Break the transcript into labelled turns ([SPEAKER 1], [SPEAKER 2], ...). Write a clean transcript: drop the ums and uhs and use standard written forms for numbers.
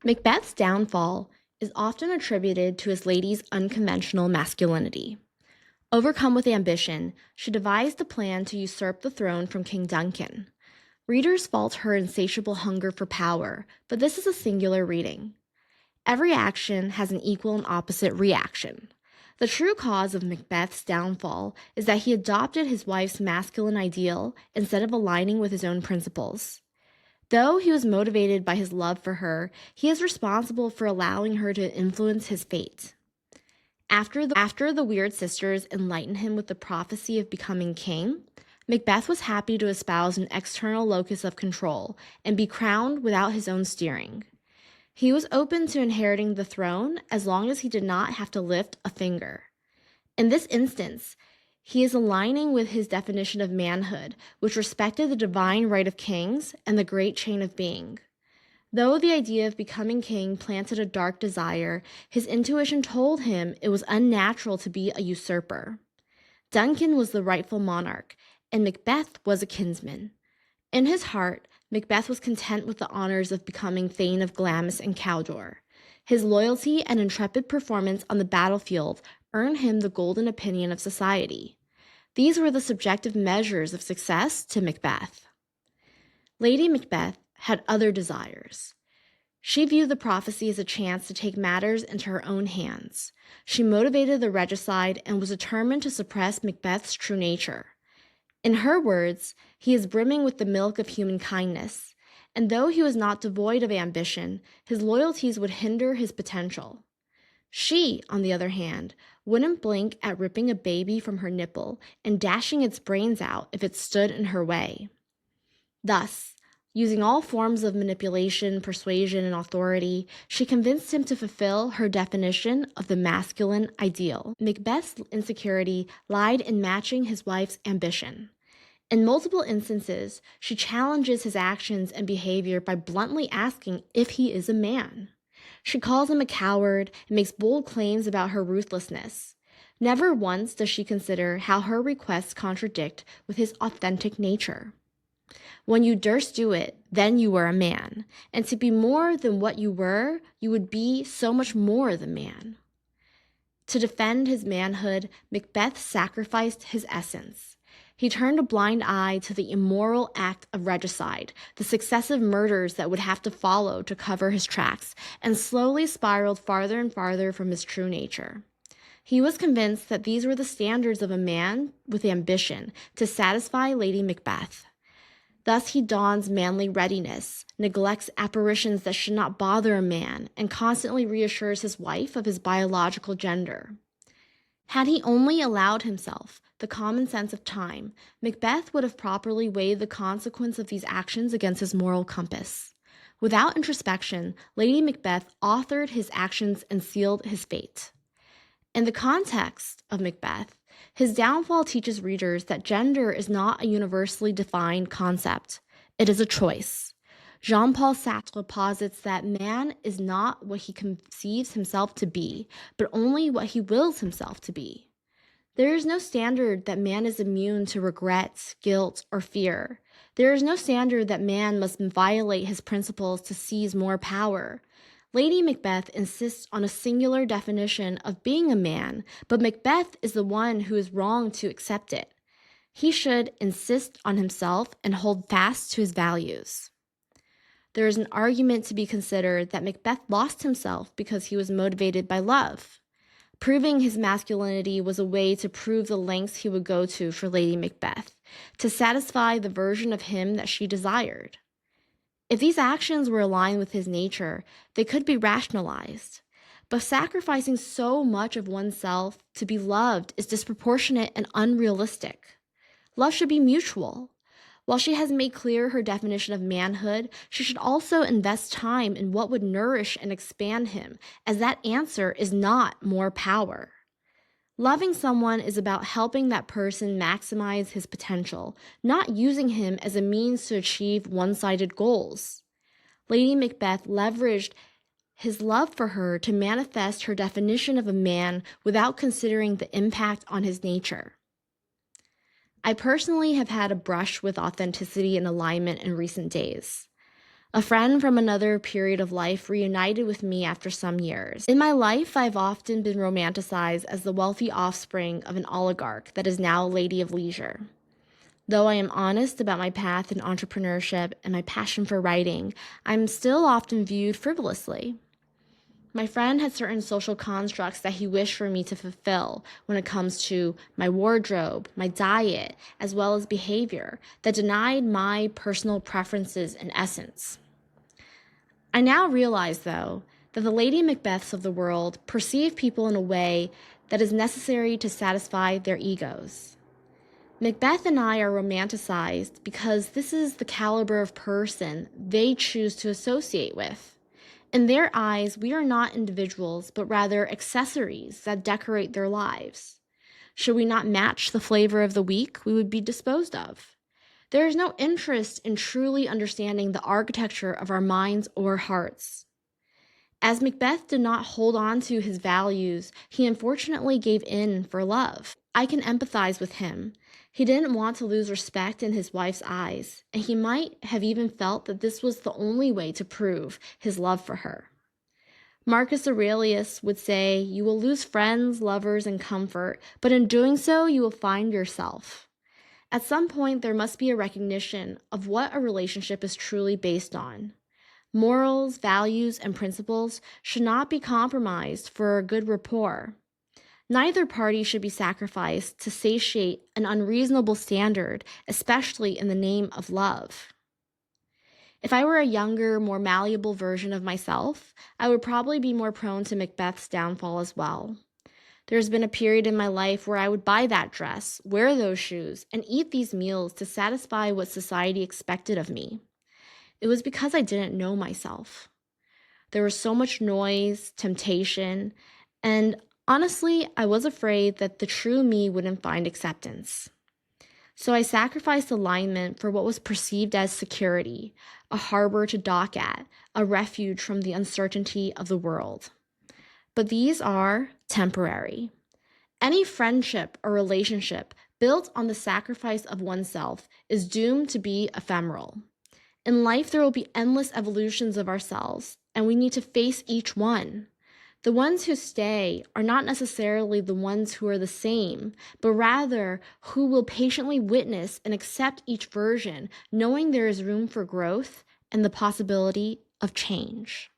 [SPEAKER 1] Macbeth's downfall is often attributed to his lady's unconventional masculinity. Overcome with ambition, she devised a plan to usurp the throne from King Duncan. Readers fault her insatiable hunger for power, but this is a singular reading. Every action has an equal and opposite reaction. The true cause of Macbeth's downfall is that he adopted his wife's masculine ideal instead of aligning with his own principles. Though he was motivated by his love for her, he is responsible for allowing her to influence his fate. After the Weird Sisters enlightened him with the prophecy of becoming king, Macbeth was happy to espouse an external locus of control and be crowned without his own steering. He was open to inheriting the throne as long as he did not have to lift a finger. In this instance, he is aligning with his definition of manhood, which respected the divine right of kings and the great chain of being. Though the idea of becoming king planted a dark desire, his intuition told him it was unnatural to be a usurper. Duncan was the rightful monarch, and Macbeth was a kinsman. In his heart, Macbeth was content with the honors of becoming Thane of Glamis and Cawdor. His loyalty and intrepid performance on the battlefield earned him the golden opinion of society. These were the subjective measures of success to Macbeth. Lady Macbeth had other desires. She viewed the prophecy as a chance to take matters into her own hands. She motivated the regicide and was determined to suppress Macbeth's true nature. In her words, he is brimming with the milk of human kindness, and though he was not devoid of ambition, his loyalties would hinder his potential. She, on the other hand, wouldn't blink at ripping a baby from her nipple and dashing its brains out if it stood in her way. Thus, using all forms of manipulation, persuasion, and authority, she convinced him to fulfill her definition of the masculine ideal. Macbeth's insecurity lied in matching his wife's ambition. In multiple instances, she challenges his actions and behavior by bluntly asking if he is a man. She calls him a coward and makes bold claims about her ruthlessness. Never once does she consider how her requests contradict with his authentic nature. When you durst do it, then you were a man, and to be more than what you were, you would be so much more than man. To defend his manhood, Macbeth sacrificed his essence. He turned a blind eye to the immoral act of regicide, the successive murders that would have to follow to cover his tracks, and slowly spiraled farther and farther from his true nature. He was convinced that these were the standards of a man with ambition to satisfy Lady Macbeth. Thus he dons manly readiness, neglects apparitions that should not bother a man, and constantly reassures his wife of his biological gender. Had he only allowed himself the common sense of time, Macbeth would have properly weighed the consequence of these actions against his moral compass. Without introspection, Lady Macbeth authored his actions and sealed his fate. In the context of Macbeth, his downfall teaches readers that gender is not a universally defined concept. It is a choice. Jean-Paul Sartre posits that man is not what he conceives himself to be, but only what he wills himself to be. There is no standard that man is immune to regret, guilt, or fear. There is no standard that man must violate his principles to seize more power. Lady Macbeth insists on a singular definition of being a man, but Macbeth is the one who is wrong to accept it. He should insist on himself and hold fast to his values. There is an argument to be considered that Macbeth lost himself because he was motivated by love. Proving his masculinity was a way to prove the lengths he would go to for Lady Macbeth, to satisfy the version of him that she desired. If these actions were aligned with his nature, they could be rationalized. But sacrificing so much of oneself to be loved is disproportionate and unrealistic. Love should be mutual. While she has made clear her definition of manhood, she should also invest time in what would nourish and expand him, as that answer is not more power. Loving someone is about helping that person maximize his potential, not using him as a means to achieve one-sided goals. Lady Macbeth leveraged his love for her to manifest her definition of a man without considering the impact on his nature. I personally have had a brush with authenticity and alignment in recent days. A friend from another period of life reunited with me after some years. In my life, I've often been romanticized as the wealthy offspring of an oligarch that is now a lady of leisure. Though I am honest about my path in entrepreneurship and my passion for writing, I'm still often viewed frivolously. My friend had certain social constructs that he wished for me to fulfill when it comes to my wardrobe, my diet, as well as behavior that denied my personal preferences and essence. I now realize, though, that the Lady Macbeths of the world perceive people in a way that is necessary to satisfy their egos. Macbeth and I are romanticized because this is the caliber of person they choose to associate with. In their eyes, we are not individuals, but rather accessories that decorate their lives. Should we not match the flavor of the week, we would be disposed of. There is no interest in truly understanding the architecture of our minds or hearts. As Macbeth did not hold on to his values, he unfortunately gave in for love. I can empathize with him. He didn't want to lose respect in his wife's eyes, and he might have even felt that this was the only way to prove his love for her. Marcus Aurelius would say, "You will lose friends, lovers, and comfort, but in doing so, you will find yourself." At some point, there must be a recognition of what a relationship is truly based on. Morals, values, and principles should not be compromised for a good rapport. Neither party should be sacrificed to satiate an unreasonable standard, especially in the name of love. If I were a younger, more malleable version of myself, I would probably be more prone to Macbeth's downfall as well. There's been a period in my life where I would buy that dress, wear those shoes, and eat these meals to satisfy what society expected of me. It was because I didn't know myself. There was so much noise, temptation, and honestly, I was afraid that the true me wouldn't find acceptance. So I sacrificed alignment for what was perceived as security, a harbor to dock at, a refuge from the uncertainty of the world. But these are temporary. Any friendship or relationship built on the sacrifice of oneself is doomed to be ephemeral. In life, there will be endless evolutions of ourselves, and we need to face each one. The ones who stay are not necessarily the ones who are the same, but rather who will patiently witness and accept each version, knowing there is room for growth and the possibility of change.